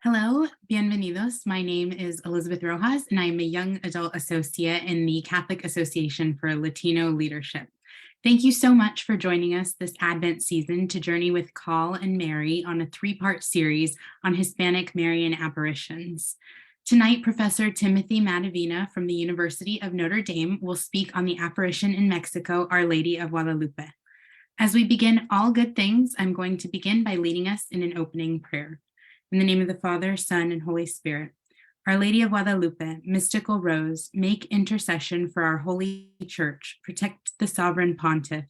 Hello, bienvenidos. My name is Elizabeth Rojas, and I'm a young adult associate in the Catholic Association for Latino Leadership. Thank you so much for joining us this Advent season to journey with Call and Mary on a three-part series on Hispanic Marian Apparitions. Tonight, Professor Timothy Matovina from the University of Notre Dame will speak on the apparition in Mexico, Our Lady of Guadalupe. As we begin all good things, I'm going to begin by leading us in an opening prayer. In the name of the Father, Son, and Holy Spirit. Our Lady of Guadalupe, mystical rose, make intercession for our holy church, protect the sovereign pontiff,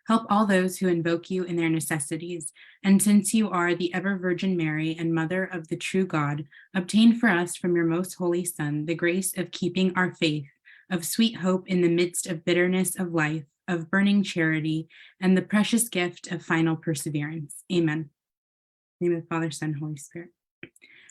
help all those who invoke you in their necessities, and since you are the ever Virgin Mary and Mother of the true God, obtain for us from your most holy Son the grace of keeping our faith, of sweet hope in the midst of bitterness of life, of burning charity, and the precious gift of final perseverance. Amen. In the name of the Father, Son, Holy Spirit.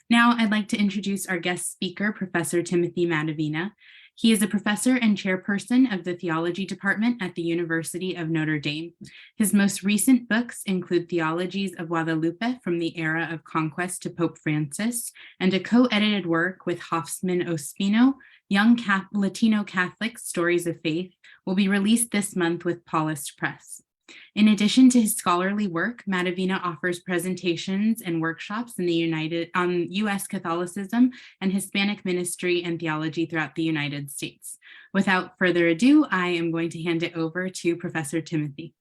Now I'd like to introduce our guest speaker, Professor Timothy Matovina. He is a professor and chairperson of the theology department at the University of Notre Dame. His most recent books include Theologies of Guadalupe from the Era of Conquest to Pope Francis, and a co-edited work with Hofsman Ospino, Young Latino Catholic Stories of Faith, will be released this month with Paulist Press. In addition to his scholarly work, Matovina offers presentations and workshops on U.S. Catholicism and Hispanic ministry and theology throughout the United States. Without further ado, I am going to hand it over to Professor Timothy.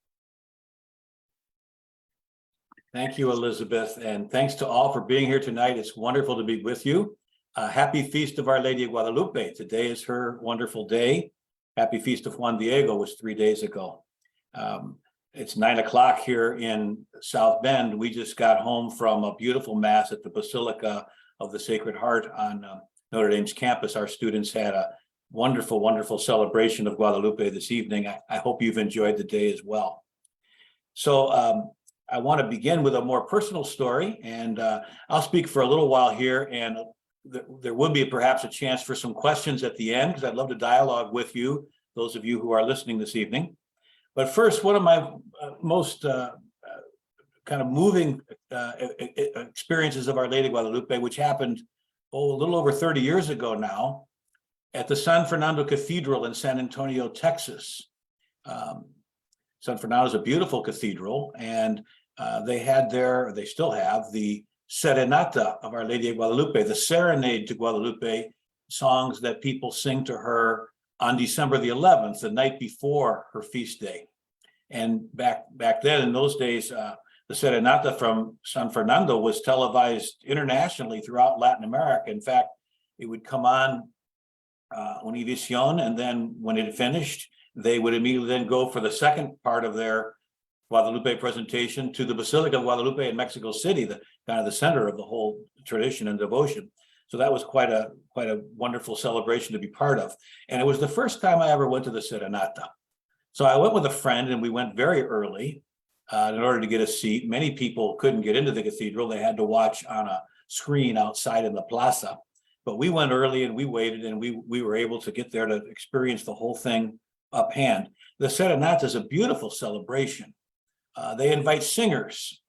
Thank you, Elizabeth, and thanks to all for being here tonight. It's wonderful to be with you. Happy Feast of Our Lady of Guadalupe. Today is her wonderful day. Happy Feast of Juan Diego was 3 days ago. It's 9 o'clock here in South Bend. We just got home from a beautiful mass at the Basilica of the Sacred Heart on Notre Dame's campus. Our students had a wonderful, wonderful celebration of Guadalupe this evening. I hope you've enjoyed the day as well. So I want to begin with a more personal story, and I'll speak for a little while here, and there will be perhaps a chance for some questions at the end, because I'd love to dialogue with you, those of you who are listening this evening. But first, one of my most kind of moving experiences of Our Lady of Guadalupe, which happened a little over 30 years ago now, at the San Fernando Cathedral in San Antonio, Texas. San Fernando is a beautiful cathedral, and they still have the Serenata of Our Lady of Guadalupe, the Serenade to Guadalupe, songs that people sing to her on December the 11th, the night before her feast day. And back then, in those days, the Serenata from San Fernando was televised internationally throughout Latin America. In fact, it would come on Univision, and then when it finished, they would immediately then go for the second part of their Guadalupe presentation to the Basilica of Guadalupe in Mexico City, the kind of the center of the whole tradition and devotion. So that was quite a wonderful celebration to be part of. And it was the first time I ever went to the Serenata. So I went with a friend, and we went very early in order to get a seat. Many people couldn't get into the cathedral. They had to watch on a screen outside in the plaza. But we went early, and we waited, and we were able to get there to experience the whole thing up hand. The Serenata is a beautiful celebration. They invite singers.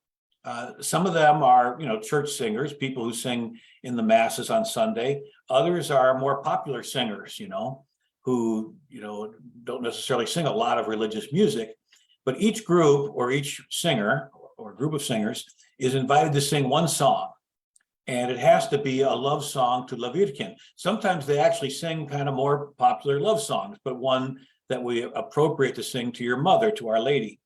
Some of them are, church singers, people who sing in the masses on Sunday. Others are more popular singers, who, don't necessarily sing a lot of religious music. But each group or each singer or group of singers is invited to sing one song. And it has to be a love song to La Virgen. Sometimes they actually sing kind of more popular love songs, but one that we appropriate to sing to your mother, to Our Lady.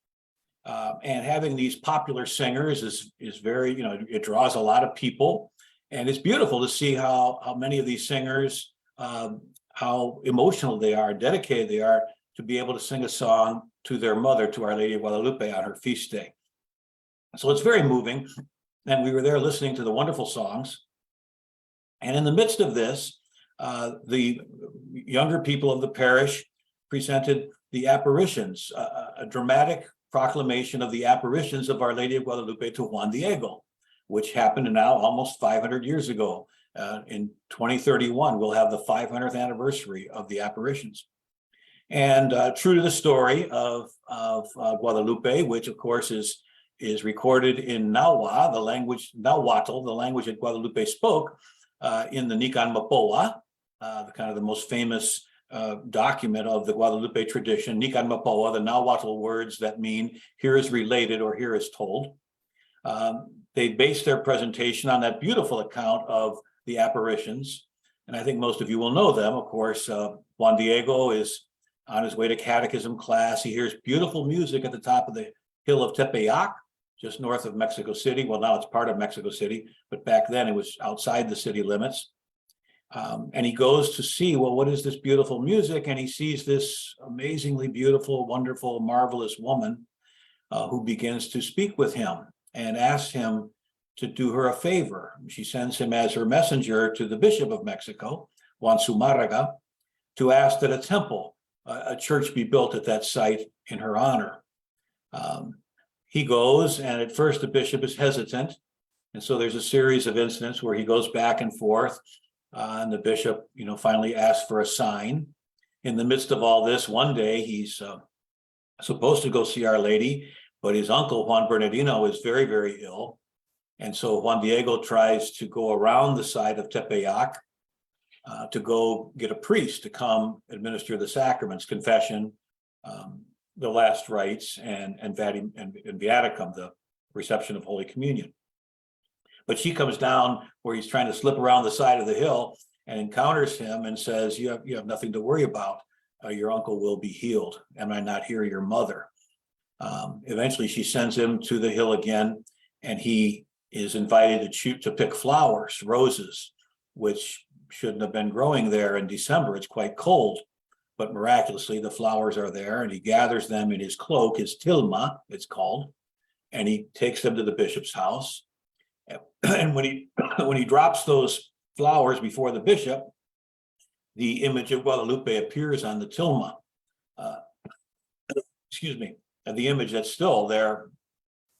And having these popular singers is very, it draws a lot of people. And it's beautiful to see how many of these singers, how emotional they are, dedicated they are to be able to sing a song to their mother, to Our Lady of Guadalupe on her feast day. So it's very moving. And we were there listening to the wonderful songs. And in the midst of this, the younger people of the parish presented the apparitions, a dramatic proclamation of the apparitions of Our Lady of Guadalupe to Juan Diego, which happened now almost 500 years ago. In 2031, we'll have the 500th anniversary of the apparitions. And true to the story of Guadalupe, which of course is is recorded in Nahuatl, the language that Guadalupe spoke in the Nican Mapoa, the most famous document of the Guadalupe tradition. Nican Mapoa, the Nahuatl words that mean here is related or here is told. They based their presentation on that beautiful account of the apparitions. And I think most of you will know them. Of course, Juan Diego is on his way to catechism class. He hears beautiful music at the top of the hill of Tepeyac, just north of Mexico City. Well, now it's part of Mexico City, but back then it was outside the city limits. And he goes to see, well, what is this beautiful music? And he sees this amazingly beautiful, wonderful, marvelous woman who begins to speak with him and asks him to do her a favor. She sends him as her messenger to the Bishop of Mexico, Juan Zumárraga, to ask that a temple, a church be built at that site in her honor. He goes, and at first the bishop is hesitant. And so there's a series of incidents where he goes back and forth, and the bishop, finally asks for a sign. In the midst of all this, one day he's supposed to go see Our Lady, but his uncle, Juan Bernardino, is very, very ill. And so Juan Diego tries to go around the site of Tepeyac to go get a priest to come administer the sacraments, confession, the last rites, and viaticum, the reception of Holy Communion. But she comes down where he's trying to slip around the side of the hill and encounters him and says, you have nothing to worry about. Your uncle will be healed. Am I not here, your mother? Eventually she sends him to the hill again, and he is invited to pick flowers, roses, which shouldn't have been growing there in December. It's quite cold, but miraculously the flowers are there, and he gathers them in his cloak, his tilma, it's called, and he takes them to the bishop's house. And when he drops those flowers before the bishop, the image of Guadalupe appears on the tilma. And the image that's still there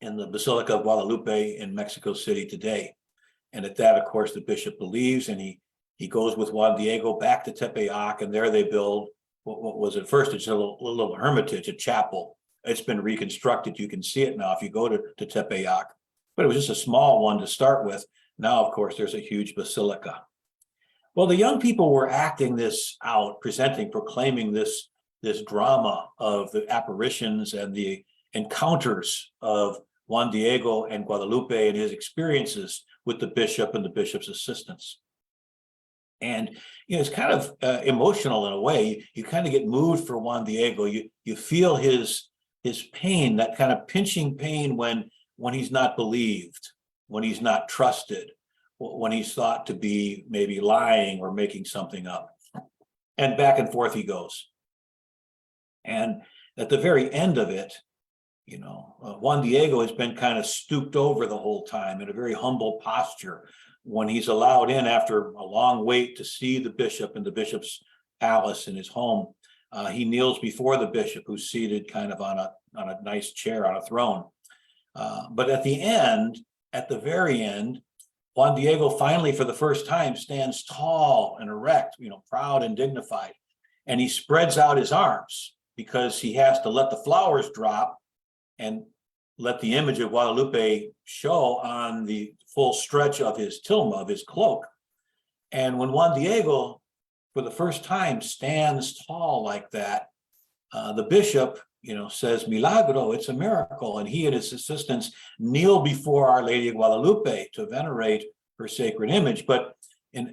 in the Basilica of Guadalupe in Mexico City today. And at that, of course, the bishop believes, and he goes with Juan Diego back to Tepeyac, and there they build what was at first it's a little hermitage, a chapel. It's been reconstructed. You can see it now if you go to Tepeyac. But it was just a small one to start with. Now, of course, there's a huge basilica. Well, the young people were acting this out, proclaiming this drama of the apparitions and the encounters of Juan Diego and Guadalupe and his experiences with the bishop and the bishop's assistants. And it's kind of emotional in a way. You kind of get moved for Juan Diego. You feel his pain, that kind of pinching pain when he's not believed, when he's not trusted, when he's thought to be maybe lying or making something up. And back and forth he goes. And at the very end of it, Juan Diego has been kind of stooped over the whole time in a very humble posture. When he's allowed in after a long wait to see the bishop in the bishop's palace in his home, he kneels before the bishop, who's seated kind of on a nice chair on a throne. But at the very end, Juan Diego finally, for the first time, stands tall and erect, proud and dignified. And he spreads out his arms because he has to let the flowers drop and let the image of Guadalupe show on the full stretch of his tilma, of his cloak. And when Juan Diego, for the first time, stands tall like that, the bishop, says, Milagro, it's a miracle. And he and his assistants kneel before Our Lady of Guadalupe to venerate her sacred image. But in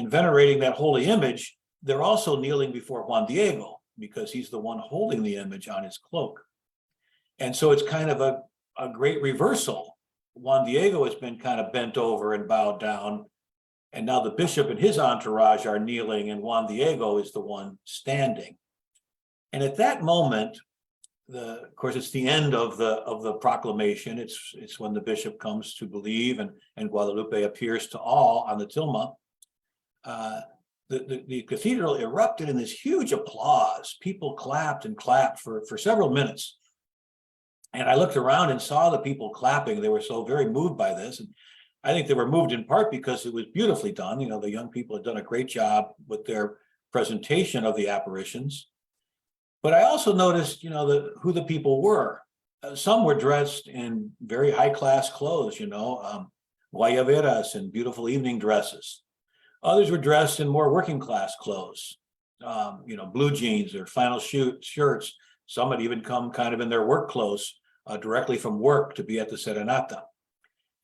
venerating that holy image, they're also kneeling before Juan Diego because he's the one holding the image on his cloak. And so it's kind of a great reversal. Juan Diego has been kind of bent over and bowed down, and now the bishop and his entourage are kneeling, and Juan Diego is the one standing. And at that moment, of course, it's the end of the proclamation. It's when the bishop comes to believe, and Guadalupe appears to all on the tilma. The cathedral erupted in this huge applause. People clapped and clapped for several minutes. And I looked around and saw the people clapping. They were so very moved by this. And I think they were moved in part because it was beautifully done. The young people had done a great job with their presentation of the apparitions. But I also noticed, who the people were. Some were dressed in very high-class clothes, guayaberas and beautiful evening dresses. Others were dressed in more working-class clothes, blue jeans or flannel shirts. Some had even come kind of in their work clothes directly from work to be at the serenata.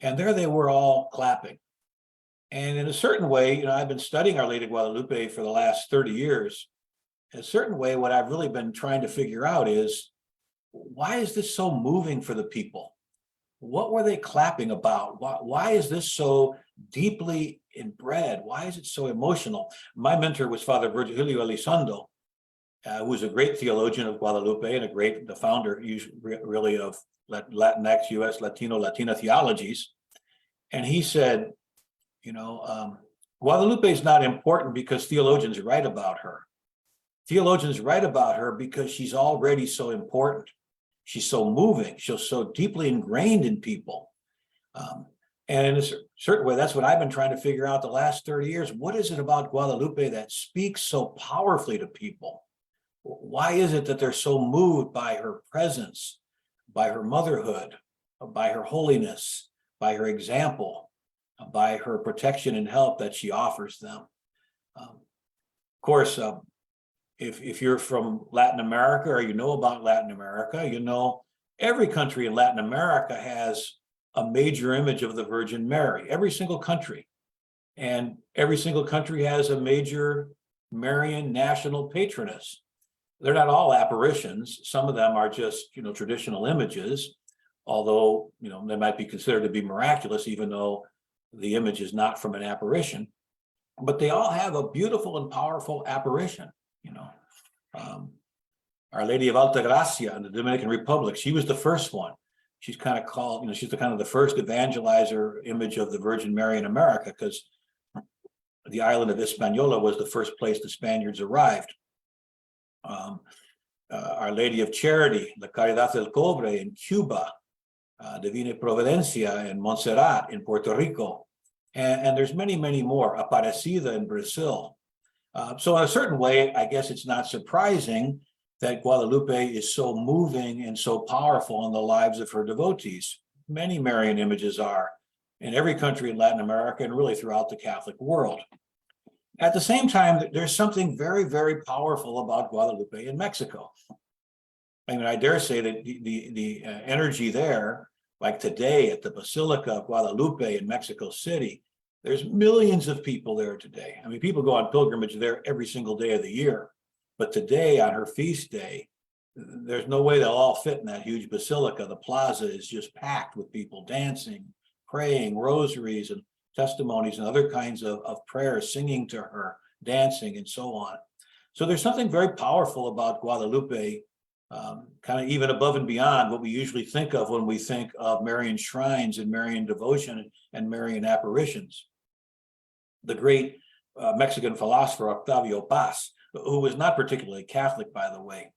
And there they were all clapping. And in a certain way, I've been studying Our Lady of Guadalupe for the last 30 years. In a certain way, what I've really been trying to figure out is, why is this so moving for the people? What were they clapping about? Why is this so deeply inbred? Why is it so emotional? My mentor was Father Virgilio Elizondo, who was a great theologian of Guadalupe and the founder really of Latinx, US, Latina theologies. And he said, Guadalupe is not important because theologians write about her. Theologians write about her because she's already so important. She's so moving. She's so deeply ingrained in people. And in a certain way, that's what I've been trying to figure out the last 30 years. What is it about Guadalupe that speaks so powerfully to people? Why is it that they're so moved by her presence, by her motherhood, by her holiness, by her example, by her protection and help that she offers them? Of course, if you're from Latin America or you know about Latin America, every country in Latin America has a major image of the Virgin Mary, every single country. And every single country has a major Marian national patroness. They're not all apparitions. Some of them are just, traditional images, although, they might be considered to be miraculous, even though the image is not from an apparition. But they all have a beautiful and powerful apparition. Our Lady of Altagracia in the Dominican Republic, she was the first one. She's kind of called, she's the first evangelizer image of the Virgin Mary in America, because the island of Hispaniola was the first place the Spaniards arrived. Our Lady of Charity, La Caridad del Cobre in Cuba, Divina Providencia in Montserrat in Puerto Rico, and there's many, many more. Aparecida in Brazil. So in a certain way, I guess it's not surprising that Guadalupe is so moving and so powerful in the lives of her devotees. Many Marian images are in every country in Latin America and really throughout the Catholic world. At the same time, there's something very, very powerful about Guadalupe in Mexico. I dare say that the energy there, like today at the Basilica of Guadalupe in Mexico City, there's millions of people there today. People go on pilgrimage there every single day of the year. But today, on her feast day, there's no way they'll all fit in that huge basilica. The plaza is just packed with people dancing, praying, rosaries and testimonies and other kinds of prayers, singing to her, dancing, and so on. So there's something very powerful about Guadalupe, kind of even above and beyond what we usually think of when we think of Marian shrines and Marian devotion and Marian apparitions. The great Mexican philosopher Octavio Paz, who was not particularly Catholic, by the way,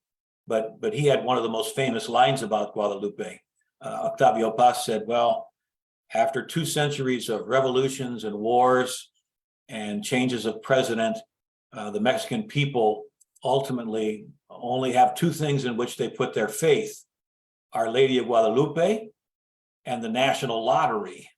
but he had one of the most famous lines about Guadalupe. Octavio Paz said, well, after 2 centuries of revolutions and wars and changes of president, the Mexican people ultimately only have 2 things in which they put their faith: Our Lady of Guadalupe and the national lottery,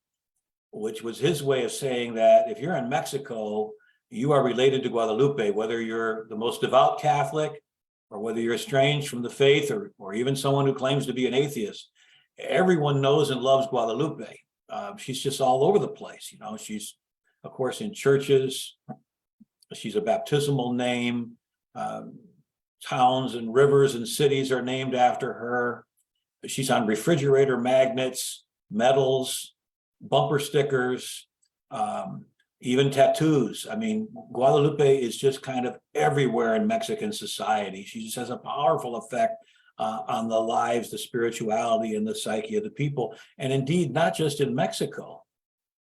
which was his way of saying that if you're in Mexico, you are related to Guadalupe, whether you're the most devout Catholic or whether you're estranged from the faith or even someone who claims to be an atheist. Everyone knows and loves Guadalupe. She's just all over the place. She's, of course, in churches. She's a baptismal name. Towns and rivers and cities are named after her. She's on refrigerator magnets, medals, bumper stickers, even tattoos. Guadalupe is just kind of everywhere in Mexican society. She just has a powerful effect on the lives, the spirituality, and the psyche of the people. And indeed, not just in Mexico.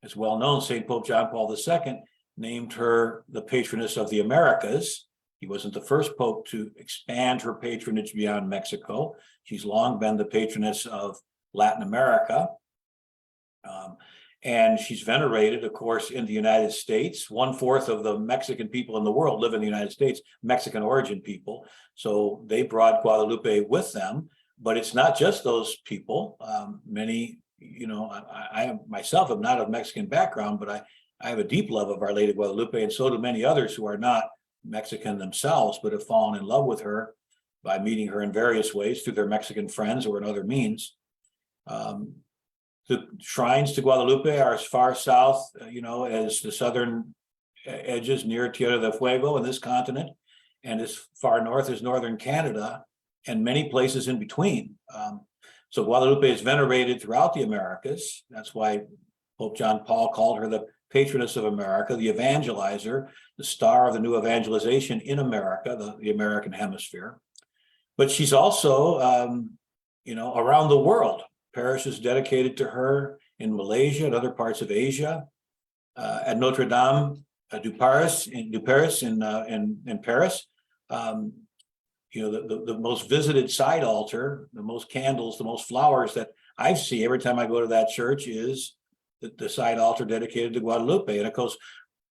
It's well known, St. Pope John Paul II named her the patroness of the Americas. He wasn't the first pope to expand her patronage beyond Mexico. She's long been the patroness of Latin America. And she's venerated, of course, in the United States. 1/4 of the Mexican people in the world live in the United States, Mexican origin people. So they brought Guadalupe with them. But it's not just those people. Many, I myself am not of Mexican background, but I have a deep love of Our Lady of Guadalupe, and so do many others who are not Mexican themselves, but have fallen in love with her by meeting her in various ways through their Mexican friends or in other means. The shrines to Guadalupe are as far south, as the southern edges near Tierra del Fuego in this continent, and as far north as northern Canada, and many places in between. So Guadalupe is venerated throughout the Americas. That's why Pope John Paul called her the patroness of America, the evangelizer, the star of the new evangelization in America, the American hemisphere. But she's also, around the world. Parishes dedicated to her in Malaysia and other parts of Asia, at Notre Dame du Paris in Paris. The most visited side altar, the most candles, the most flowers that I see every time I go to that church is the side altar dedicated to Guadalupe. And of course,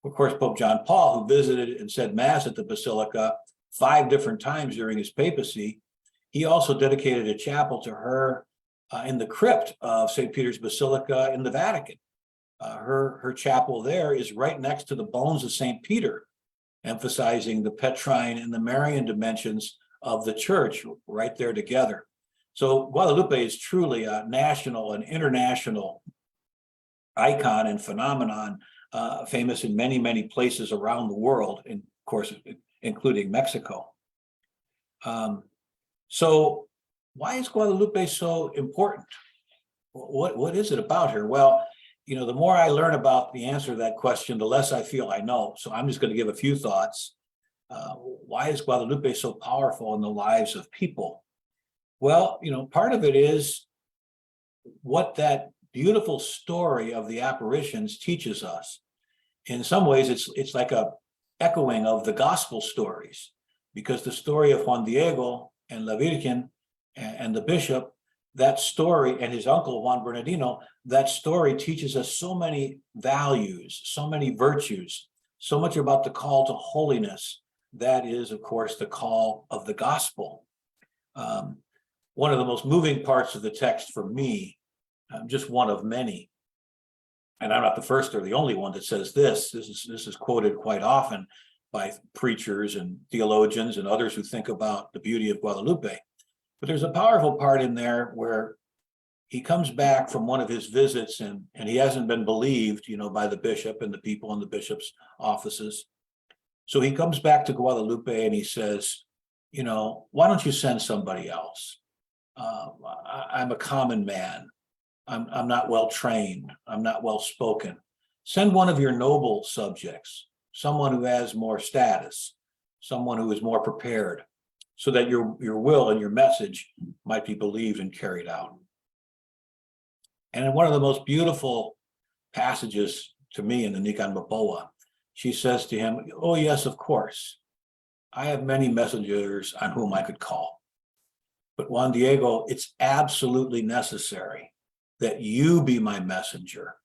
Pope John Paul, who visited and said Mass at the Basilica 5 different times during his papacy, he also dedicated a chapel to her in the crypt of St. Peter's Basilica in the Vatican. Her chapel there is right next to the bones of St. Peter, emphasizing the Petrine and the Marian dimensions of the church right there together. So Guadalupe is truly a national and international icon and phenomenon, famous in many, many places around the world, and of course, including Mexico. So why is Guadalupe so important? What is it about her? Well, the more I learn about the answer to that question, the less I feel I know. So I'm just going to give a few thoughts. Why is Guadalupe so powerful in the lives of people? Well, part of it is what that beautiful story of the apparitions teaches us. In some ways, it's like a echoing of the gospel stories, because the story of Juan Diego and La Virgen and the bishop, that story, and his uncle Juan Bernardino, that story teaches us so many values, so many virtues, so much about the call to holiness. That is, of course, the call of the gospel. One of the most moving parts of the text for me, just one of many, and I'm not the first or the only one that says this. This is quoted quite often by preachers and theologians and others who think about the beauty of Guadalupe. But there's a powerful part in there where he comes back from one of his visits and he hasn't been believed, by the bishop and the people in the bishop's offices. So he comes back to Guadalupe and he says, why don't you send somebody else? I'm a common man. I'm not well trained. I'm not well spoken. Send one of your noble subjects, someone who has more status, someone who is more prepared, so that your will and your message might be believed and carried out. And in one of the most beautiful passages to me in the Nican Mapoa, she says to him, "Oh yes, of course. I have many messengers on whom I could call. But Juan Diego, it's absolutely necessary that you be my messenger,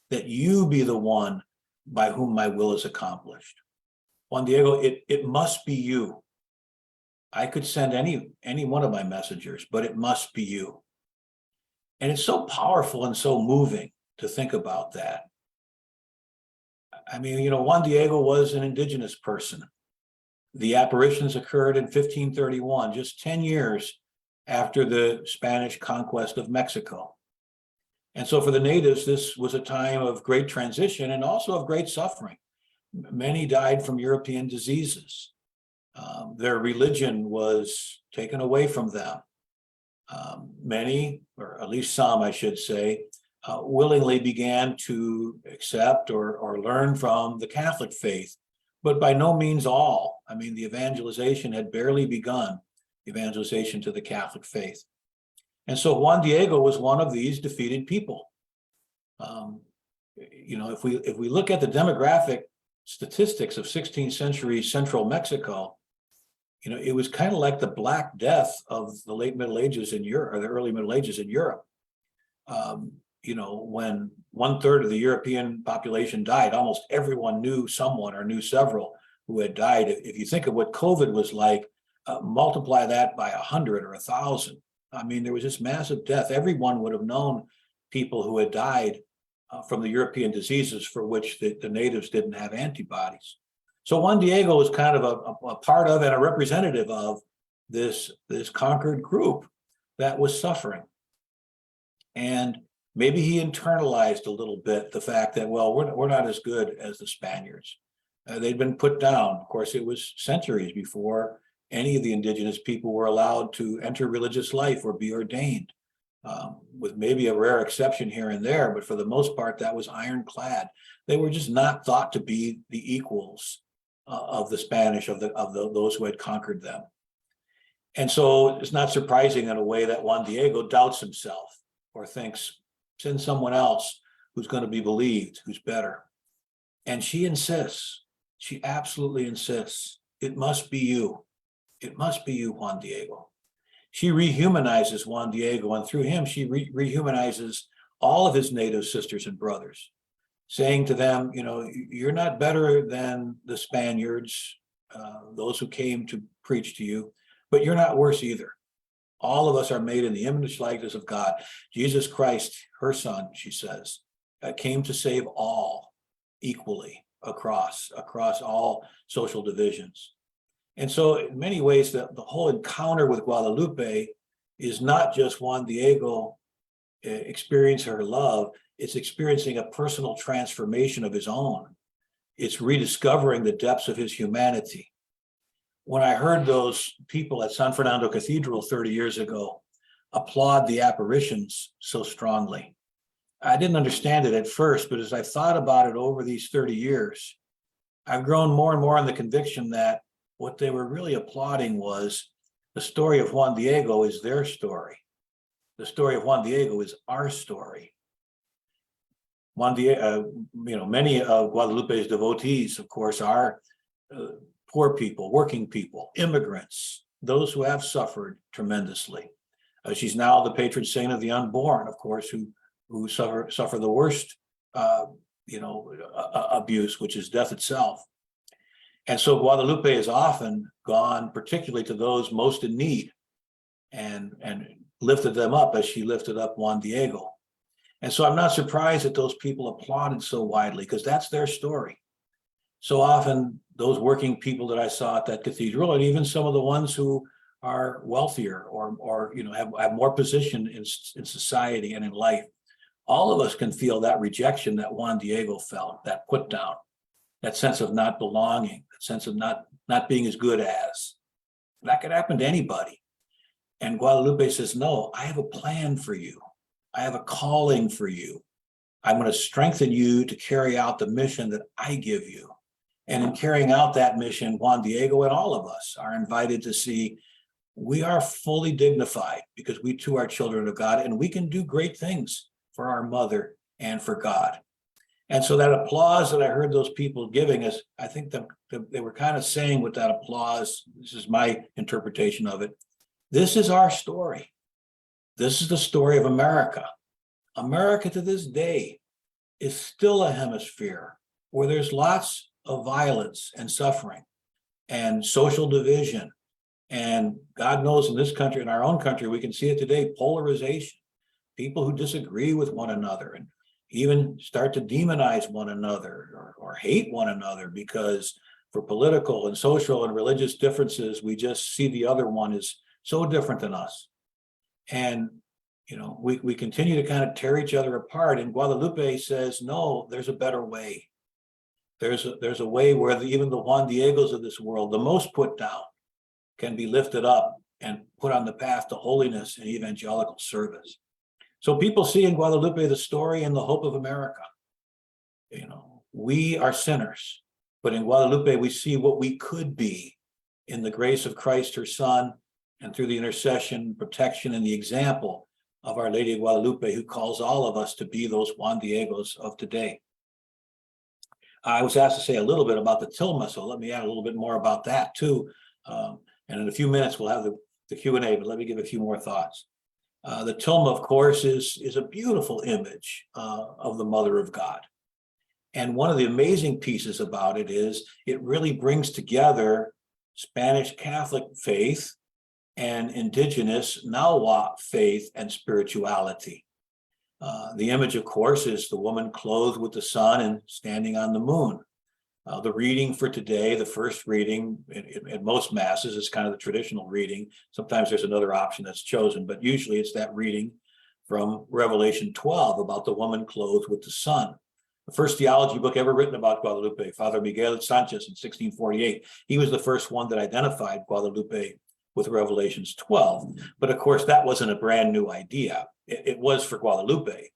that you be the one by whom my will is accomplished. Juan Diego, it must be you. I could send any one of my messengers, but it must be you." And it's so powerful and so moving to think about that. I mean, Juan Diego was an indigenous person. The apparitions occurred in 1531, just 10 years after the Spanish conquest of Mexico. And so for the natives, this was a time of great transition and also of great suffering. Many died from European diseases. Their religion was taken away from them. Many, or at least some, I should say, willingly began to accept or learn from the Catholic faith, but by no means all. I mean, the evangelization had barely begun, evangelization to the Catholic faith. And so Juan Diego was one of these defeated people. If we look at the demographic statistics of 16th century central Mexico, it was kind of like the Black Death of the late Middle Ages in Europe, or the early Middle Ages in Europe. When 1/3 of the European population died, almost everyone knew someone or knew several who had died. If you think of what COVID was like, multiply that by 100 or 1,000. I mean, there was this massive death. Everyone would have known people who had died from the European diseases for which the natives didn't have antibodies. So Juan Diego was kind of a part of and a representative of this conquered group that was suffering. And maybe he internalized a little bit the fact that, well, we're not as good as the Spaniards. They'd been put down. Of course, it was centuries before any of the indigenous people were allowed to enter religious life or be ordained, with maybe a rare exception here and there, but for the most part, that was ironclad. They were just not thought to be the equals of the Spanish, of those who had conquered them. And so it's not surprising in a way that Juan Diego doubts himself or thinks, send someone else who's going to be believed, who's better. And she insists, she absolutely insists, it must be you. It must be you, Juan Diego. She rehumanizes Juan Diego, and through him, she rehumanizes all of his native sisters and brothers, saying to them, you know, you're not better than the Spaniards, those who came to preach to you, but you're not worse either. All of us are made in the image likeness of God. Jesus Christ, her son, she says, came to save all equally across all social divisions. And so in many ways, the whole encounter with Guadalupe is not just Juan Diego experiencing her love, it's experiencing a personal transformation of his own. It's rediscovering the depths of his humanity. When I heard those people at San Fernando Cathedral 30 years ago applaud the apparitions so strongly, I didn't understand it at first, but as I thought about it over these 30 years, I've grown more and more in the conviction that what they were really applauding was the story of Juan Diego is their story. The story of Juan Diego is our story. Juan Diego, many of Guadalupe's devotees, of course, are poor people, working people, immigrants, those who have suffered tremendously. She's now the patron saint of the unborn, of course, who suffer the worst, abuse, which is death itself. And so Guadalupe has often gone, particularly to those most in need, and lifted them up as she lifted up Juan Diego. And so I'm not surprised that those people applauded so widely, because that's their story. So often those working people that I saw at that cathedral, and even some of the ones who are wealthier or have more position in society and in life, all of us can feel that rejection that Juan Diego felt, that put down, that sense of not belonging, that sense of not being as good as. That could happen to anybody. And Guadalupe says, no, I have a plan for you. I have a calling for you. I'm going to strengthen you to carry out the mission that I give you. And in carrying out that mission, Juan Diego and all of us are invited to see we are fully dignified because we too are children of God, and we can do great things for our mother and for God. And so that applause that I heard those people giving us, I think that they were kind of saying with that applause, this is my interpretation of it, this is our story. This is the story of America. America to this day is still a hemisphere where there's lots of violence and suffering and social division. And God knows in this country, in our own country, we can see it today, polarization, people who disagree with one another and even start to demonize one another or hate one another because for political and social and religious differences, we just see the other one as so different than us. And we continue to kind of tear each other apart. And Guadalupe says, no, there's a better way. There's a way where even the Juan Diegos of this world, the most put down, can be lifted up and put on the path to holiness and evangelical service. So people see in Guadalupe the story and the hope of America. We are sinners, but in Guadalupe we see what we could be in the grace of Christ, her son, and through the intercession, protection, and the example of Our Lady of Guadalupe, who calls all of us to be those Juan Diegos of today. I was asked to say a little bit about the tilma, so let me add a little bit more about that too. And in a few minutes, we'll have the Q&A, but let me give a few more thoughts. The tilma, of course, is a beautiful image of the Mother of God. And one of the amazing pieces about it is it really brings together Spanish Catholic faith and indigenous Nawa faith and spirituality. The image, of course, is the woman clothed with the sun and standing on the moon. The reading for today, the first reading in most masses, is kind of the traditional reading. Sometimes there's another option that's chosen, but usually it's that reading from Revelation 12 about the woman clothed with the sun. The first theology book ever written about Guadalupe, Father Miguel Sanchez in 1648. He was the first one that identified Guadalupe with Revelations 12. But of course, that wasn't a brand new idea. It was for Guadalupe,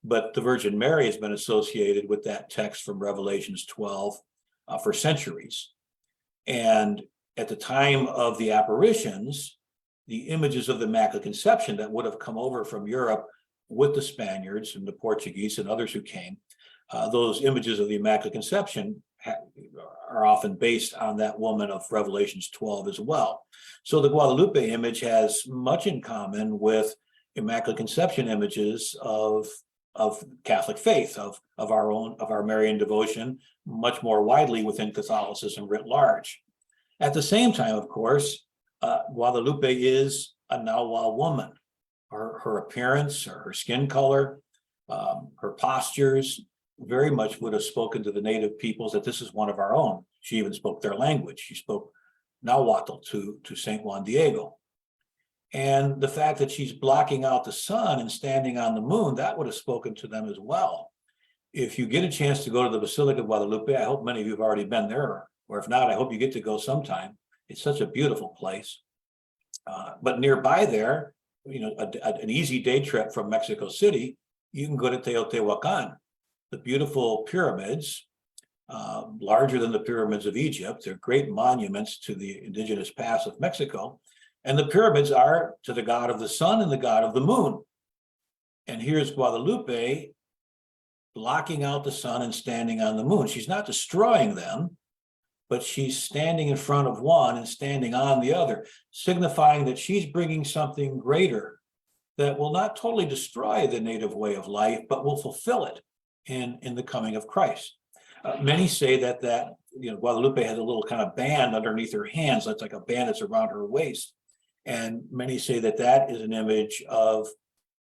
but the Virgin Mary has been associated with that text from Revelations 12 for centuries. And at the time of the apparitions, the images of the Immaculate Conception that would have come over from Europe with the Spaniards and the Portuguese and others who came, those images of the Immaculate Conception are often based on that woman of Revelations 12 as well. So the Guadalupe image has much in common with Immaculate Conception images of Catholic faith, of our Marian devotion, much more widely within Catholicism writ large. At the same time, of course, Guadalupe is a Nahuatl woman. Her appearance, her skin color, her postures very much would have spoken to the native peoples that this is one of our own. She even spoke their language. She spoke Nahuatl to Saint Juan Diego. And the fact that she's blocking out the sun and standing on the moon, that would have spoken to them as well. If you get a chance to go to the Basilica of Guadalupe, I hope many of you have already been there, or if not, I hope you get to go sometime. It's such a beautiful place. But nearby there, an easy day trip from Mexico City, you can go to Teotihuacan, the beautiful pyramids, larger than the pyramids of Egypt. They're great monuments to the indigenous past of Mexico. And the pyramids are to the god of the sun and the god of the moon. And here's Guadalupe blocking out the sun and standing on the moon. She's not destroying them, but she's standing in front of one and standing on the other, signifying that she's bringing something greater that will not totally destroy the native way of life, but will fulfill it in the coming of Christ. Many say that Guadalupe has a little kind of band underneath her hands. That's like a band that's around her waist. And many say that that is an image of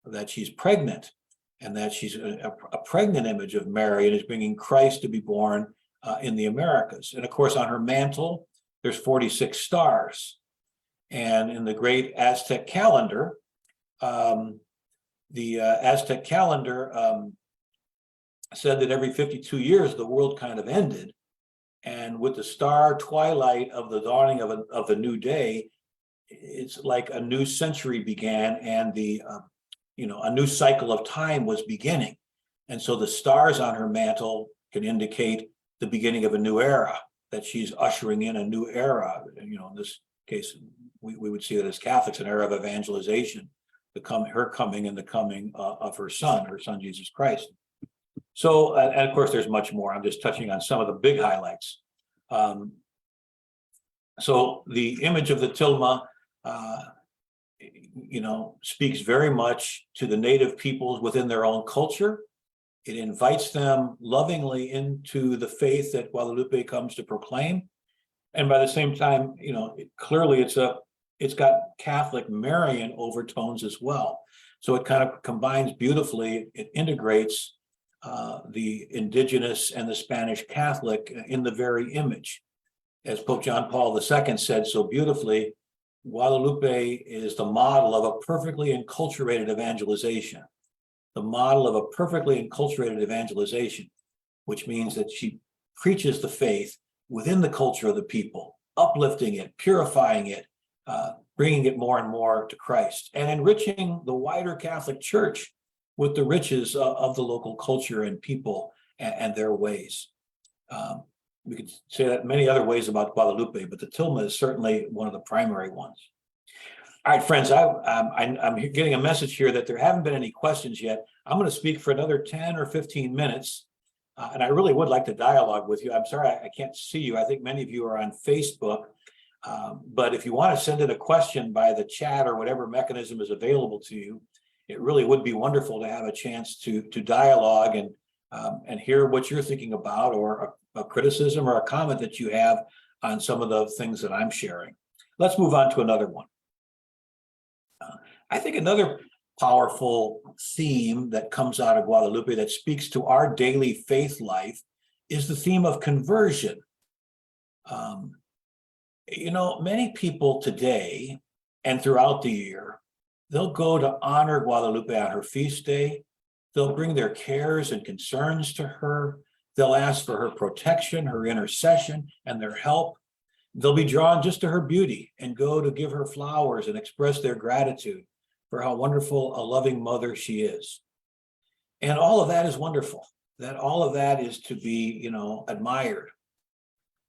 that she's pregnant, and that she's a pregnant image of Mary and is bringing Christ to be born in the Americas. And of course, on her mantle, there's 46 stars. And in the great Aztec calendar, the Aztec calendar said that every 52 years, the world kind of ended. And with the star twilight of the dawning of a new day, it's like a new century began, and a new cycle of time was beginning. And so the stars on her mantle can indicate the beginning of a new era, that she's ushering in a new era. And, in this case, we would see that as Catholics, an era of evangelization, her coming and the coming of her son Jesus Christ. So, and of course, there's much more. I'm just touching on some of the big highlights. So the image of the tilma, speaks very much to the native peoples within their own culture. It invites them lovingly into the faith that Guadalupe comes to proclaim. And by the same time, clearly it's got Catholic Marian overtones as well. So it kind of combines beautifully. It integrates the indigenous and the Spanish Catholic in the very image. As Pope John Paul II said so beautifully, Guadalupe is the model of a perfectly enculturated evangelization. The model of a perfectly enculturated evangelization, which means that she preaches the faith within the culture of the people, uplifting it, purifying it, bringing it more and more to Christ, and enriching the wider Catholic Church with the riches of the local culture and people and their ways. We could say that many other ways about Guadalupe, but the tilma is certainly one of the primary ones. All right, friends, I'm getting a message here that there haven't been any questions yet. I'm going to speak for another 10 or 15 minutes, and I really would like to dialogue with you. I'm sorry I can't see you. I think many of you are on Facebook, but if you want to send in a question by the chat or whatever mechanism is available to you, it really would be wonderful to have a chance to dialogue and hear what you're thinking about, or a criticism or a comment that you have on some of the things that I'm sharing. Let's move on to another one. I think another powerful theme that comes out of Guadalupe that speaks to our daily faith life is the theme of conversion. Many people today and throughout the year, they'll go to honor Guadalupe on her feast day. They'll bring their cares and concerns to her. They'll ask for her protection, her intercession, and their help. They'll be drawn just to her beauty and go to give her flowers and express their gratitude for how wonderful a loving mother she is. And all of that is wonderful. All of that is to be, admired.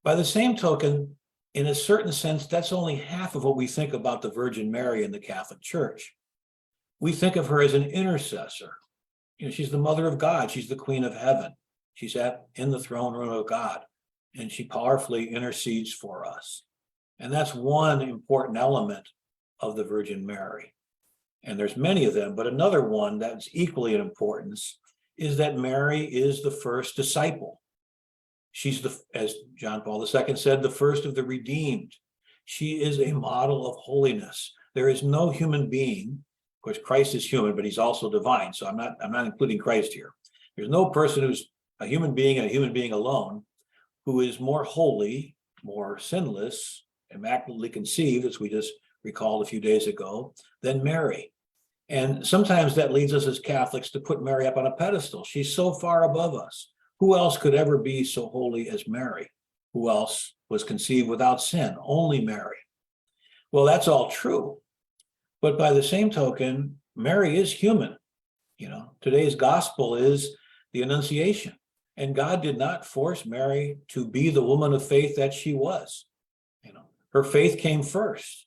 By the same token, in a certain sense, that's only half of what we think about the Virgin Mary in the Catholic Church. We think of her as an intercessor. She's the mother of God. She's the queen of heaven. She's in the throne room of God, and she powerfully intercedes for us. And that's one important element of the Virgin Mary. And there's many of them, but another one that's equally in importance is that Mary is the first disciple. She's as John Paul II said, the first of the redeemed. She is a model of holiness. There is no human being, of course, Christ is human, but he's also divine. So I'm not including Christ here. There's no person who's a human being and a human being alone who is more holy, more sinless, immaculately conceived, as we just recalled a few days ago, than Mary. And sometimes that leads us as Catholics to put Mary up on a pedestal. She's so far above us. Who else could ever be so holy as Mary? Who else was conceived without sin? Only Mary. Well, that's all true. But by the same token, Mary is human. Today's gospel is the Annunciation. And God did not force Mary to be the woman of faith that she was. Her faith came first.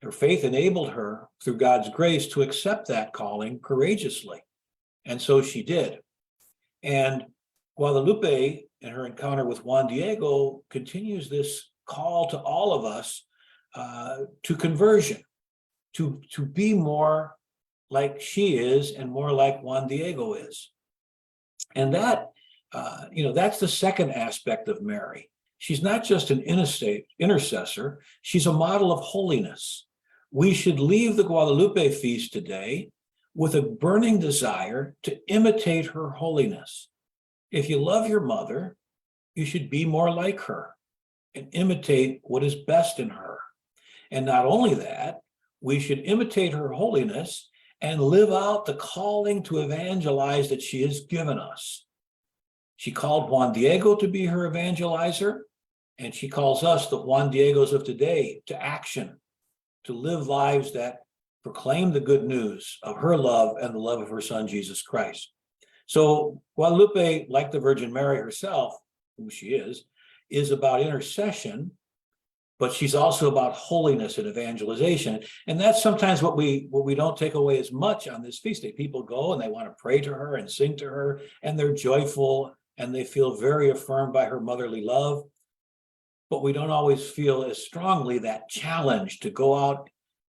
Her faith enabled her, through God's grace, to accept that calling courageously. And so she did. And Guadalupe, in her encounter with Juan Diego, continues this call to all of us to conversion, to be more like she is and more like Juan Diego is. And that's the second aspect of Mary. She's not just an intercessor, she's a model of holiness. We should leave the Guadalupe feast today with a burning desire to imitate her holiness. If you love your mother, you should be more like her and imitate what is best in her. And not only that, we should imitate her holiness and live out the calling to evangelize that she has given us. She called Juan Diego to be her evangelizer, and she calls us, the Juan Diegos of today, to action, to live lives that proclaim the good news of her love and the love of her son, Jesus Christ. So Guadalupe, like the Virgin Mary herself, who she is about intercession, but she's also about holiness and evangelization. And that's sometimes what we don't take away as much on this feast day. People go and they want to pray to her and sing to her, and they're joyful and they feel very affirmed by her motherly love. But we don't always feel as strongly that challenge to go out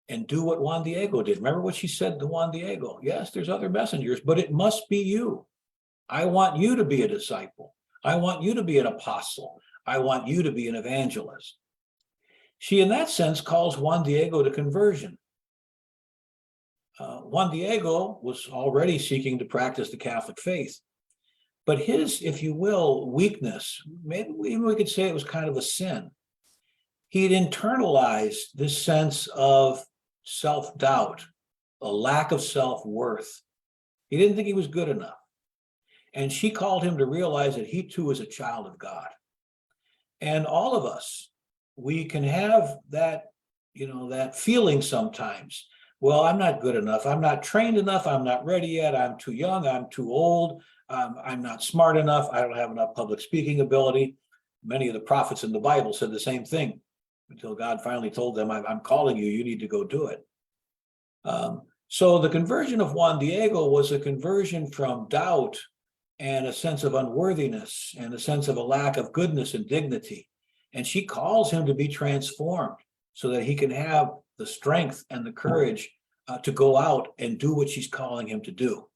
and do what Juan Diego did. Remember what she said to Juan Diego? Yes, there's other messengers, but it must be you. I want you to be a disciple. I want you to be an apostle. I want you to be an evangelist. She, in that sense, calls Juan Diego to conversion. Juan Diego was already seeking to practice the Catholic faith, but his, if you will, weakness, maybe we could say it was kind of a sin. He had internalized this sense of self-doubt, a lack of self-worth. He didn't think he was good enough. And she called him to realize that he too is a child of God. And all of us, we can have that, that feeling sometimes. Well, I'm not good enough. I'm not trained enough. I'm not ready yet. I'm too young. I'm too old. I'm not smart enough. I don't have enough public speaking ability. Many of the prophets in the Bible said the same thing until God finally told them, I'm calling you. You need to go do it. So the conversion of Juan Diego was a conversion from doubt and a sense of unworthiness and a sense of a lack of goodness and dignity. And she calls him to be transformed so that he can have the strength and the courage to go out and do what she's calling him to do.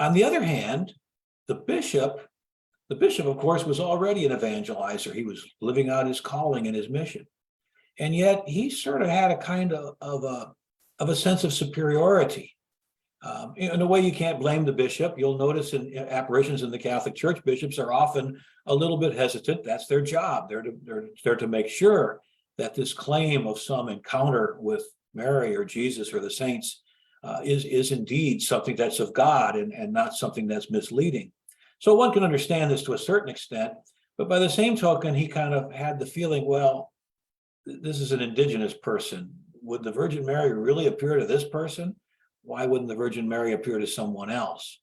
On the other hand, the bishop, of course, was already an evangelizer. He was living out his calling and his mission. And yet he sort of had a kind of of a sense of superiority. In a way, you can't blame the bishop. You'll notice in apparitions in the Catholic Church, bishops are often a little bit hesitant. That's their job. They're to make sure that this claim of some encounter with Mary or Jesus or the saints is indeed something that's of God and not something that's misleading. So one can understand this to a certain extent, but by the same token, he kind of had the feeling, well, this is an indigenous person. Would the Virgin Mary really appear to this person? Why wouldn't the Virgin Mary appear to someone else?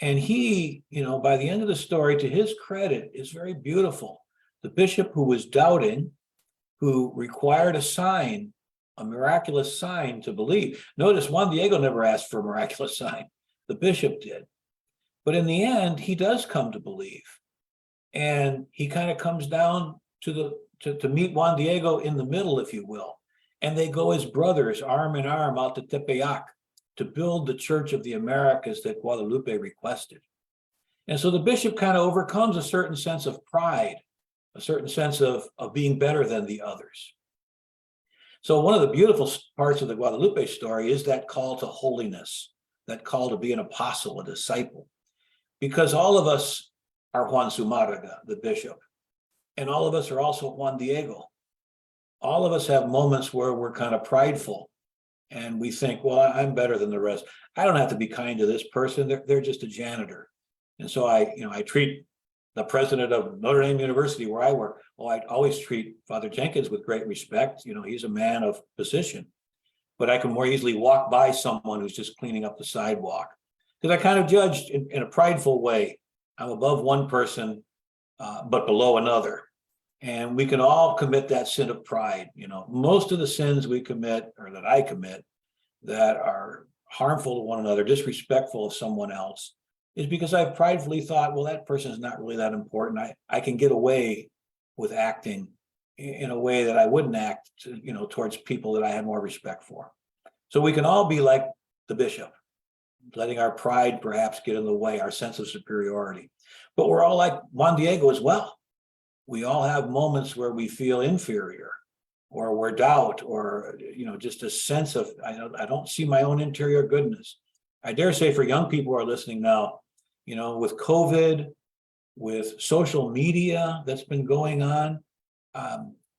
And he, by the end of the story, to his credit, is very beautiful. The bishop who was doubting, who required a sign, a miraculous sign to believe. Notice Juan Diego never asked for a miraculous sign. The bishop did. But in the end, he does come to believe. And he kind of comes down to meet Juan Diego in the middle, if you will. And they go as brothers, arm in arm, out to Tepeyac, to build the Church of the Americas that Guadalupe requested. And so the bishop kind of overcomes a certain sense of pride, a certain sense of being better than the others. So one of the beautiful parts of the Guadalupe story is that call to holiness, that call to be an apostle, a disciple, because all of us are Juan Zumárraga, the bishop, and all of us are also Juan Diego. All of us have moments where we're kind of prideful and we think, well, I'm better than the rest. I don't have to be kind to this person. They're just a janitor. And so I treat the president of Notre Dame University where I work. Well, I always treat Father Jenkins with great respect. He's a man of position, but I can more easily walk by someone who's just cleaning up the sidewalk because I kind of judged in a prideful way. I'm above one person, but below another. And we can all commit that sin of pride. Most of the sins we commit, or that I commit, that are harmful to one another, disrespectful of someone else, is because I've pridefully thought, well, that person is not really that important. I can get away with acting in a way that I wouldn't act, towards people that I had more respect for. So we can all be like the bishop, letting our pride perhaps get in the way, our sense of superiority. But we're all like Juan Diego as well. We all have moments where we feel inferior or we're doubt or, just a sense of, I don't see my own interior goodness. I dare say for young people who are listening now, with COVID, with social media that's been going on,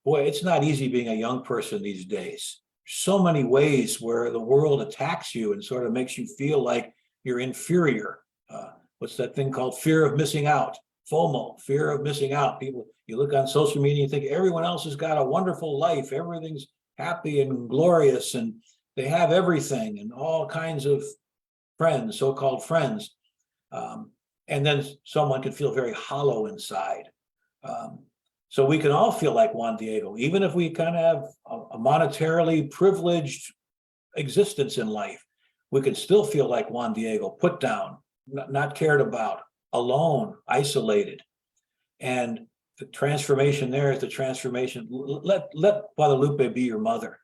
boy, it's not easy being a young person these days. So many ways where the world attacks you and sort of makes you feel like you're inferior. What's that thing called? Fear of missing out. FOMO, fear of missing out. People, you look on social media and think everyone else has got a wonderful life. Everything's happy and glorious and they have everything and all kinds of friends, so-called friends. And then someone can feel very hollow inside. So we can all feel like Juan Diego, even if we kind of have a monetarily privileged existence in life, we can still feel like Juan Diego, put down, not cared about, alone, isolated. And the transformation there is the transformation. Let Guadalupe be your mother.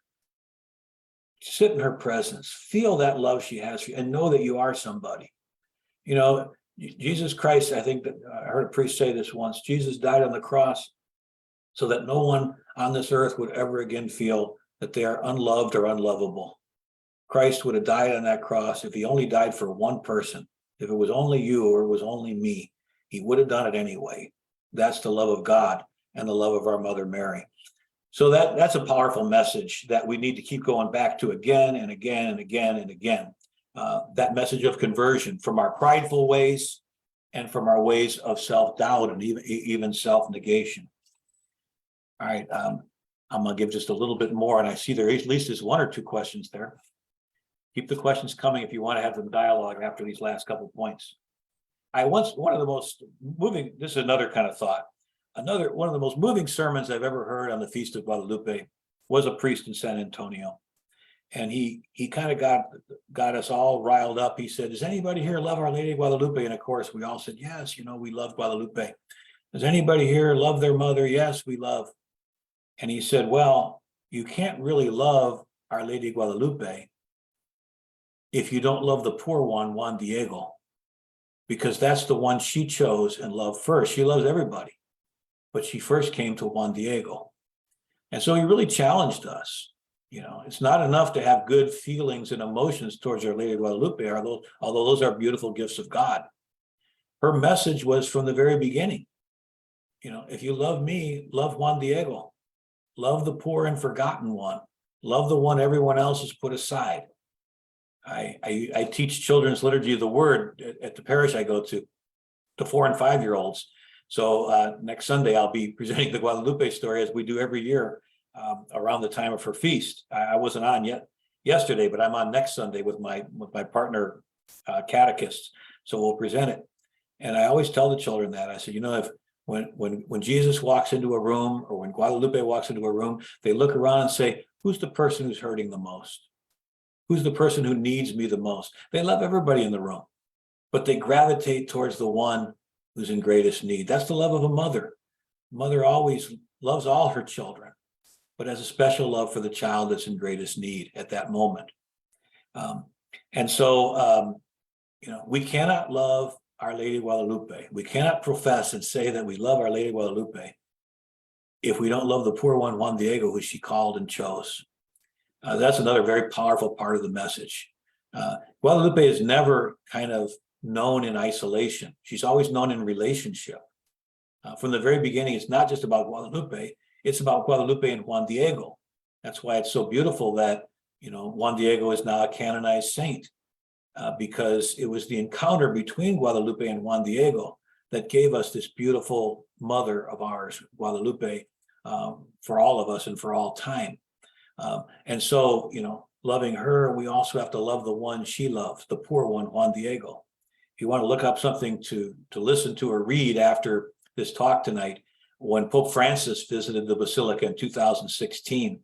Sit in her presence, feel that love she has for you, and know that you are somebody. Jesus Christ, I think that I heard a priest say this once, Jesus died on the cross so that no one on this earth would ever again feel that they are unloved or unlovable. Christ would have died on that cross if he only died for one person. If it was only you or it was only me, he would have done it anyway. That's the love of God and the love of our Mother Mary. So that's a powerful message that we need to keep going back to again and again and again and again. That message of conversion from our prideful ways and from our ways of self-doubt and even self-negation. All right, I'm going to give just a little bit more, and I see there at least is one or two questions there. Keep the questions coming if you want to have them dialogue after these last couple points. One of the most moving, this is another kind of thought, one of the most moving sermons I've ever heard on the Feast of Guadalupe was a priest in San Antonio. And he kind of got us all riled up. He said, does anybody here love Our Lady of Guadalupe? And of course, we all said, yes, we love Guadalupe. Does anybody here love their mother? Yes, we love. And he said, well, you can't really love Our Lady of Guadalupe if you don't love the poor one, Juan Diego, because that's the one she chose and loved first. She loves everybody, but she first came to Juan Diego. And so he really challenged us. It's not enough to have good feelings and emotions towards Our Lady of Guadalupe, although those are beautiful gifts of God. Her message was from the very beginning, if you love me, love Juan Diego, love the poor and forgotten one, love the one everyone else has put aside. I teach children's liturgy of the word at the parish I go to 4 and 5-year-olds. So next Sunday, I'll be presenting the Guadalupe story as we do every year around the time of her feast. I wasn't on yet yesterday, but I'm on next Sunday with my partner catechists. So we'll present it. And I always tell the children that I said, if when Jesus walks into a room or when Guadalupe walks into a room, they look around and say, who's the person who's hurting the most? Who's the person who needs me the most? They love everybody in the room, but they gravitate towards the one who's in greatest need. That's the love of a mother. Mother always loves all her children, but has a special love for the child that's in greatest need at that moment. And so, we cannot love Our Lady of Guadalupe. We cannot profess and say that we love Our Lady of Guadalupe if we don't love the poor one, Juan Diego, who she called and chose. That's another very powerful part of the message. Guadalupe is never kind of known in isolation. She's always known in relationship. From the very beginning, it's not just about Guadalupe, it's about Guadalupe and Juan Diego. That's why it's so beautiful that, Juan Diego is now a canonized saint, because it was the encounter between Guadalupe and Juan Diego that gave us this beautiful mother of ours, Guadalupe, for all of us and for all time. And so, loving her, we also have to love the one she loves, the poor one, Juan Diego. If you want to look up something to listen to or read after this talk tonight, when Pope Francis visited the Basilica in 2016,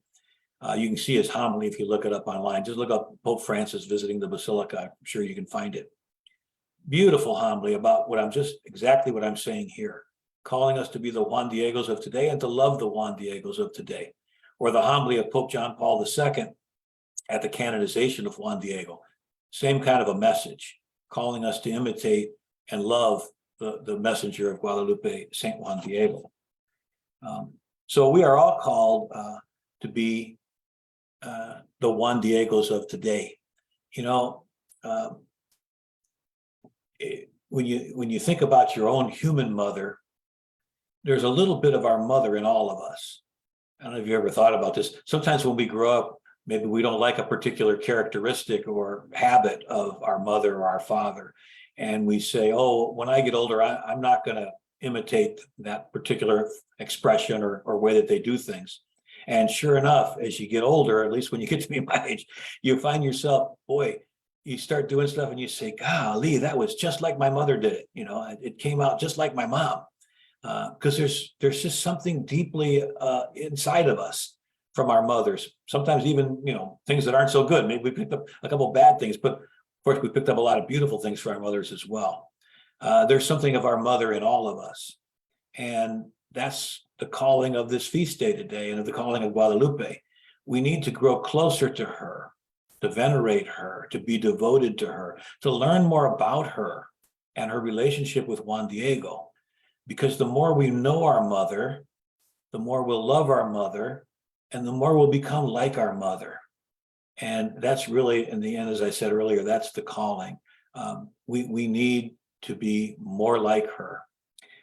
you can see his homily if you look it up online. Just look up Pope Francis visiting the Basilica. I'm sure you can find it. Beautiful homily about exactly what I'm saying here, calling us to be the Juan Diegos of today and to love the Juan Diegos of today. Or the homily of Pope John Paul II at the canonization of Juan Diego. Same kind of a message, calling us to imitate and love the messenger of Guadalupe, Saint Juan Diego. So we are all called to be the Juan Diegos of today. When you think about your own human mother, there's a little bit of our mother in all of us. I don't know if you ever thought about this. Sometimes when we grow up, maybe we don't like a particular characteristic or habit of our mother or our father. And we say, oh, when I get older, I'm not going to imitate that particular expression or way that they do things. And sure enough, as you get older, at least when you get to be my age, you find yourself, boy, you start doing stuff and you say, golly, that was just like my mother did it. It came out just like my mom. Because there's just something deeply inside of us from our mothers. Sometimes even, things that aren't so good. Maybe we picked up a couple of bad things, but of course we picked up a lot of beautiful things from our mothers as well. There's something of our mother in all of us. And that's the calling of this feast day today and of the calling of Guadalupe. We need to grow closer to her, to venerate her, to be devoted to her, to learn more about her and her relationship with Juan Diego. Because the more we know our mother, the more we'll love our mother, and the more we'll become like our mother. And that's really, in the end, as I said earlier, that's the calling. We need to be more like her.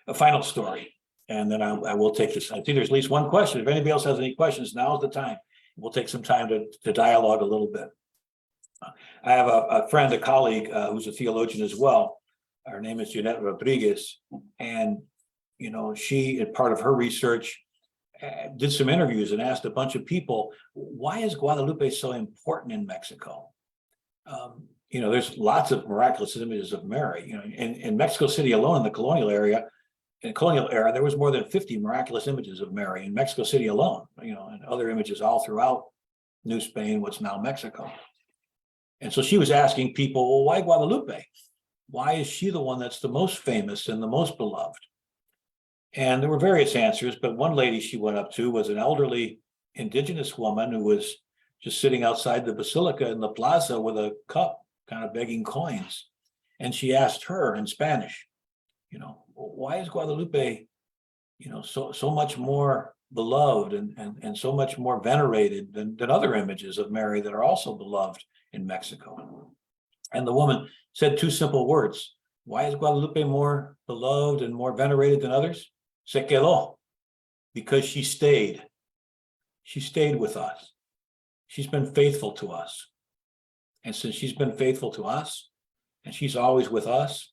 A final story, and then I will take this. I think there's at least one question. If anybody else has any questions, now's the time. We'll take some time to dialogue a little bit. I have a friend, a colleague, who's a theologian as well. Her name is Jeanette Rodriguez, and she, as part of her research, did some interviews and asked a bunch of people, why is Guadalupe so important in Mexico? There's lots of miraculous images of Mary. In Mexico City alone, in the colonial era, there was more than 50 miraculous images of Mary in Mexico City alone. And other images all throughout New Spain, what's now Mexico. And so she was asking people, well, why Guadalupe? Why is she the one that's the most famous and the most beloved? And there were various answers, but one lady she went up to was an elderly indigenous woman who was just sitting outside the basilica in the plaza with a cup, kind of begging coins. And she asked her in Spanish, why is Guadalupe, so much more beloved and so much more venerated than other images of Mary that are also beloved in Mexico. And the woman said two simple words. Why is Guadalupe more beloved and more venerated than others? Se quedó. Because she stayed. She stayed with us. She's been faithful to us. And since she's been faithful to us, and she's always with us,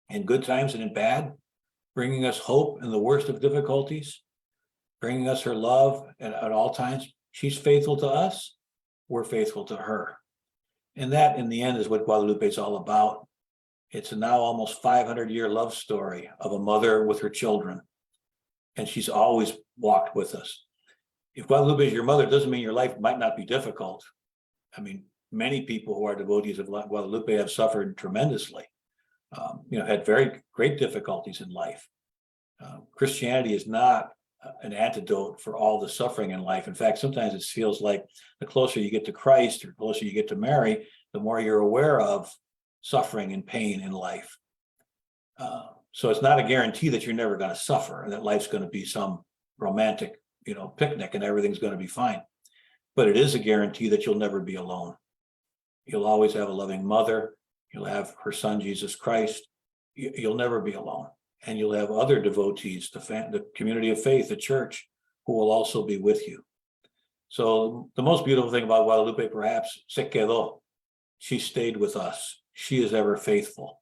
in good times and in bad, bringing us hope in the worst of difficulties, bringing us her love at all times, she's faithful to us, we're faithful to her. And that, in the end, is what Guadalupe is all about. It's a now almost 500-year love story of a mother with her children. And she's always walked with us. If Guadalupe is your mother, it doesn't mean your life might not be difficult. I mean, many people who are devotees of Guadalupe have suffered tremendously, had very great difficulties in life. Christianity is not an antidote for all the suffering in life. In fact, sometimes it feels like the closer you get to Christ or the closer you get to Mary, the more you're aware of suffering and pain in life. So it's not a guarantee that you're never going to suffer and that life's going to be some romantic, picnic and everything's going to be fine. But it is a guarantee that you'll never be alone. You'll always have a loving mother. You'll have her son, Jesus Christ. You'll never be alone. And you'll have other devotees, the community of faith, the church, who will also be with you. So the most beautiful thing about Guadalupe, perhaps, se quedó. She stayed with us. She is ever faithful.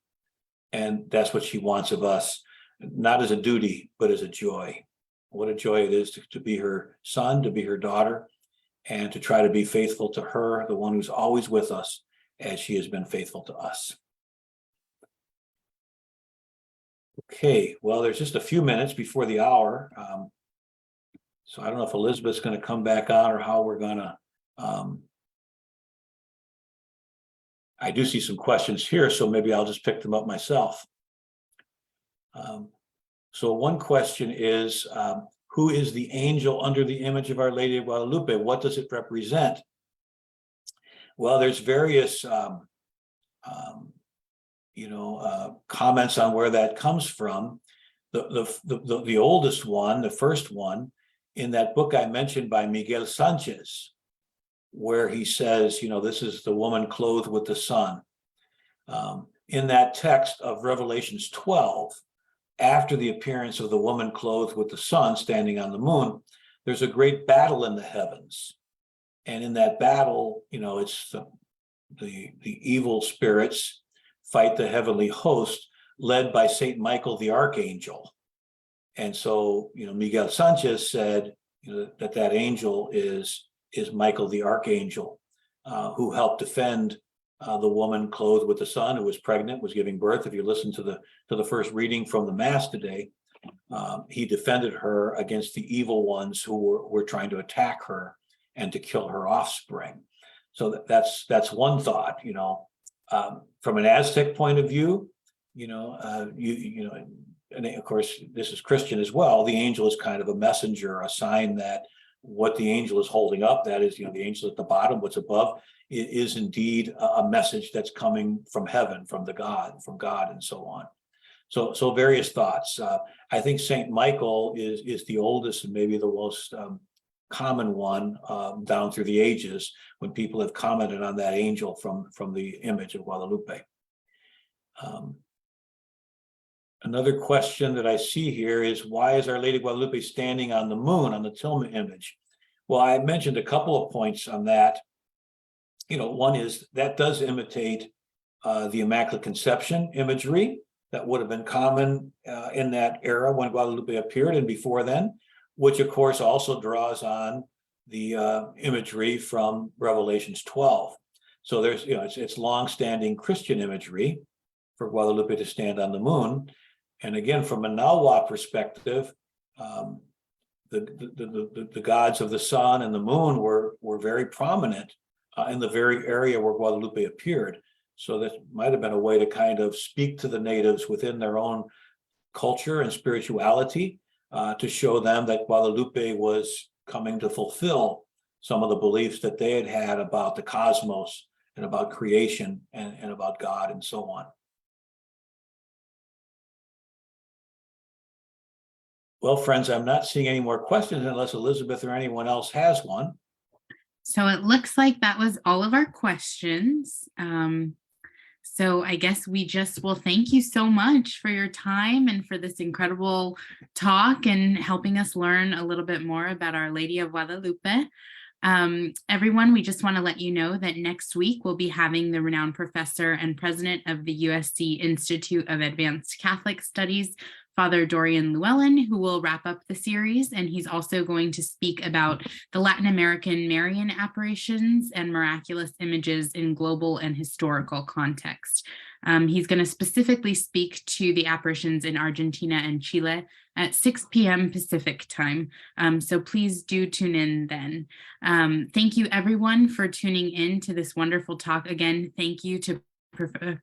And that's what she wants of us, not as a duty, but as a joy. What a joy it is to be her son, to be her daughter, and to try to be faithful to her, the one who's always with us, as she has been faithful to us. Okay, well, there's just a few minutes before the hour. So I don't know if Elizabeth's going to come back on or how we're going to. I do see some questions here, so maybe I'll just pick them up myself. So one question is, who is the angel under the image of Our Lady of Guadalupe? What does it represent? Well, there's various comments on where that comes from. The oldest one, the first one, in that book I mentioned by Miguel Sanchez, where he says, this is the woman clothed with the sun. In that text of Revelations 12, after the appearance of the woman clothed with the sun standing on the moon, there's a great battle in the heavens. And in that battle, it's the evil spirits fight the heavenly host led by Saint Michael the Archangel. And so, Miguel Sanchez said that angel is Michael the Archangel, who helped defend the woman clothed with the sun, who was pregnant, was giving birth. If you listen to the first reading from the Mass today, he defended her against the evil ones who were trying to attack her and to kill her offspring. So that's one thought. From an Aztec point of view, and of course this is Christian as well. The angel is kind of a messenger, a sign that what the angel is holding up, that is, the angel at the bottom, what's above, is indeed a message that's coming from heaven, from God, and so on. So various thoughts. I think Saint Michael is the oldest and maybe the most common one down through the ages, when people have commented on that angel from the image of Guadalupe. Another question that I see here is, why is Our Lady Guadalupe standing on the moon, on the Tilma image? Well, I mentioned a couple of points on that. One is that does imitate the Immaculate Conception imagery that would have been common in that era when Guadalupe appeared and before then, which of course also draws on the imagery from Revelations 12. So there's, it's long-standing Christian imagery for Guadalupe to stand on the moon. And again, from a Nahua perspective, the gods of the sun and the moon were very prominent in the very area where Guadalupe appeared. So that might have been a way to kind of speak to the natives within their own culture and spirituality, to show them that Guadalupe was coming to fulfill some of the beliefs that they had about the cosmos and about creation and about God and so on. Well, friends, I'm not seeing any more questions unless Elizabeth or anyone else has one. So it looks like that was all of our questions. So I guess we just will thank you so much for your time and for this incredible talk and helping us learn a little bit more about Our Lady of Guadalupe. Everyone, we just want to let you know that next week we'll be having the renowned professor and president of the USC Institute of Advanced Catholic Studies, Father Dorian Llywelyn, who will wrap up the series, and he's also going to speak about the Latin American Marian Apparitions and miraculous images in global and historical context. He's going to specifically speak to the apparitions in Argentina and Chile at 6 p.m. Pacific time. So please do tune in then. Thank you everyone for tuning in to this wonderful talk. Again, thank you to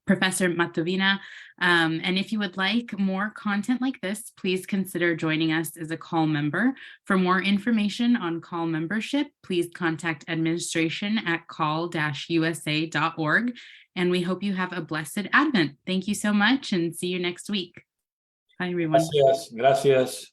Professor Matovina. And if you would like more content like this, please consider joining us as a call member. For more information on call membership, please contact administration at call-usa.org. And we hope you have a blessed Advent. Thank you so much and see you next week. Bye, everyone. Gracias. Gracias.